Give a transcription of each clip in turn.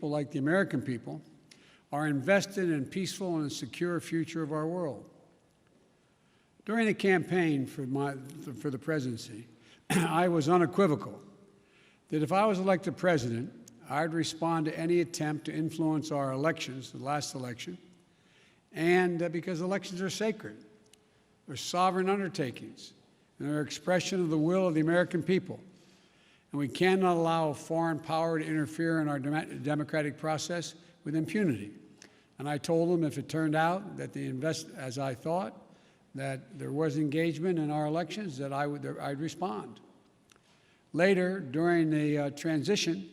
people like the American people are invested in a peaceful and secure future of our world. During the campaign for the presidency, I was unequivocal that if I was elected president, I'd respond to any attempt to influence our elections, the last election, and because elections are sacred. They're sovereign undertakings, and they're an expression of the will of the American people. And we cannot allow a foreign power to interfere in our democratic process with impunity. And I told them if it turned out that as I thought, that there was engagement in our elections, that I'd respond. Later, during the transition,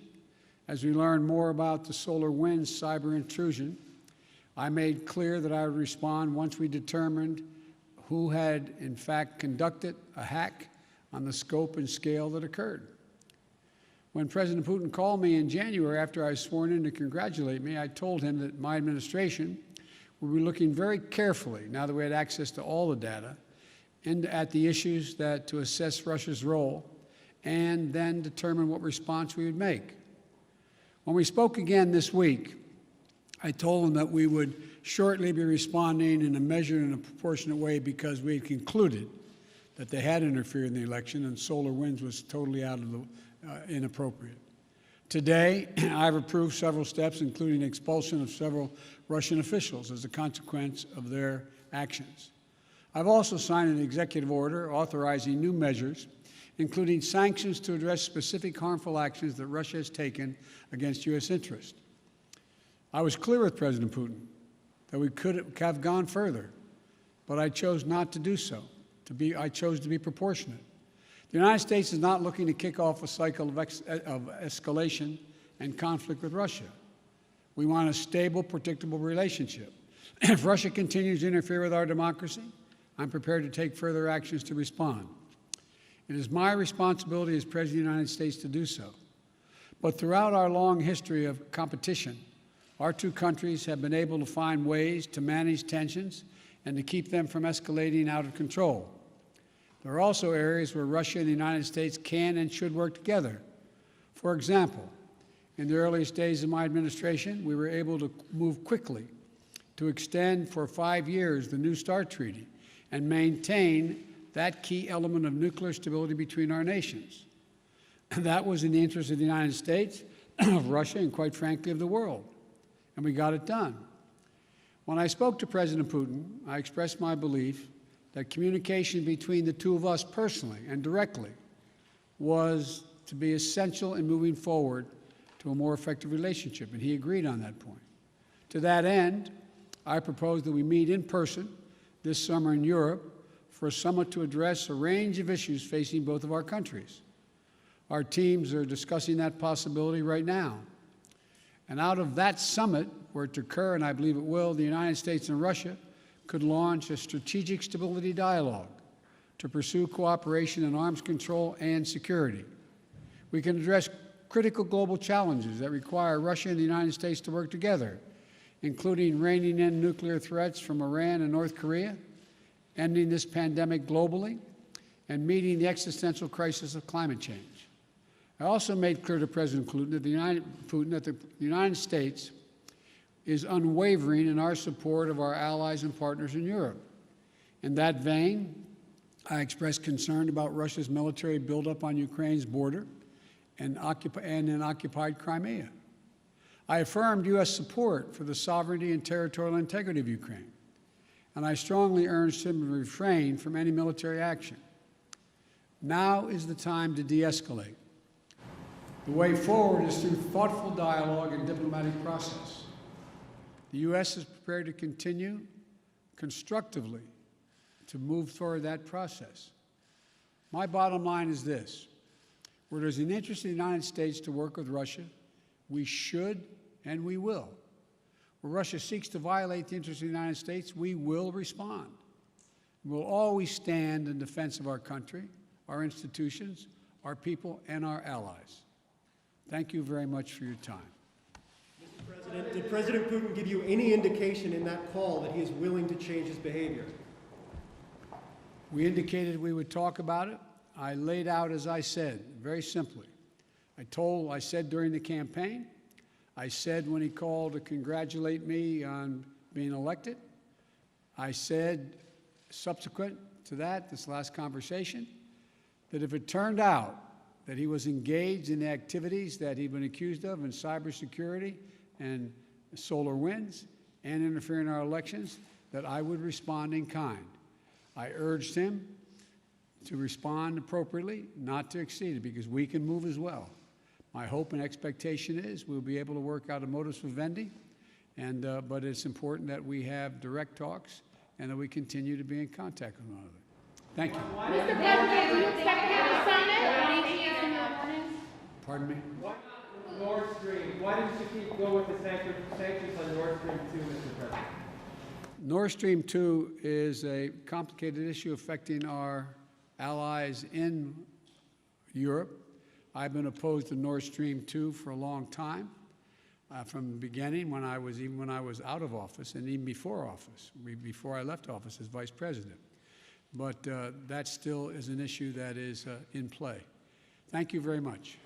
as we learned more about the SolarWinds cyber intrusion, I made clear that I would respond once we determined who had, in fact, conducted a hack on the scope and scale that occurred. When President Putin called me in January after I was sworn in to congratulate me, I told him that my administration would be looking very carefully, now that we had access to all the data, at the issues to assess Russia's role and then determine what response we would make. When we spoke again this week, I told him that we would shortly be responding in a measured and a proportionate way because we had concluded that they had interfered in the election and SolarWinds was totally out of the inappropriate. Today, I've approved several steps, including expulsion of several Russian officials as a consequence of their actions. I've also signed an executive order authorizing new measures, including sanctions to address specific harmful actions that Russia has taken against U.S. interests. I was clear with President Putin that we could have gone further, but I chose not to do so. I chose to be proportionate. The United States is not looking to kick off a cycle of escalation and conflict with Russia. We want a stable, predictable relationship. If Russia continues to interfere with our democracy, I'm prepared to take further actions to respond. It is my responsibility as President of the United States to do so. But throughout our long history of competition, our two countries have been able to find ways to manage tensions and to keep them from escalating out of control. There are also areas where Russia and the United States can and should work together. For example, in the earliest days of my administration, we were able to move quickly to extend for 5 years the New START Treaty and maintain that key element of nuclear stability between our nations. That was in the interest of the United States, of Russia, and quite frankly, of the world. And we got it done. When I spoke to President Putin, I expressed my belief that communication between the two of us personally and directly was to be essential in moving forward to a more effective relationship, and he agreed on that point. To that end, I propose that we meet in person this summer in Europe for a summit to address a range of issues facing both of our countries. Our teams are discussing that possibility right now. And out of that summit, were it to occur, and I believe it will, the United States and Russia could launch a strategic stability dialogue to pursue cooperation in arms control and security. We can address critical global challenges that require Russia and the United States to work together, including reining in nuclear threats from Iran and North Korea, ending this pandemic globally, and meeting the existential crisis of climate change. I also made clear to President Putin that the United States is unwavering in our support of our allies and partners in Europe. In that vein, I expressed concern about Russia's military buildup on Ukraine's border and in occupied Crimea. I affirmed U.S. support for the sovereignty and territorial integrity of Ukraine, and I strongly urged him to refrain from any military action. Now is the time to de-escalate. The way forward is through thoughtful dialogue and diplomatic process. The U.S. is prepared to continue constructively to move toward that process. My bottom line is this: where there's an interest in the United States to work with Russia, we should and we will. Where Russia seeks to violate the interests of the United States, we will respond. We'll always stand in defense of our country, our institutions, our people, and our allies. Thank you very much for your time. Mr. President, did President Putin give you any indication in that call that he is willing to change his behavior? We indicated we would talk about it. I laid out, as I said, very simply. I said during the campaign, I said when he called to congratulate me on being elected, I said subsequent to that, this last conversation, that if it turned out that he was engaged in the activities that he'd been accused of in cybersecurity and SolarWinds and interfering in our elections, that I would respond in kind. I urged him to respond appropriately, not to exceed it, because we can move as well. My hope and expectation is we'll be able to work out a modus vivendi, but it's important that we have direct talks and that we continue to be in contact with one another. Thank you. Mr. President, do you expect him to sign it? Pardon me? Why not Nord Stream? Why didn't you keep going with the sanctions on Nord Stream 2, Mr. President? Nord Stream 2 is a complicated issue affecting our allies in Europe. I've been opposed to Nord Stream 2 for a long time, from the beginning, even when I was out of office, and even before office, before I left office as vice president. But that still is an issue that is in play. Thank you very much.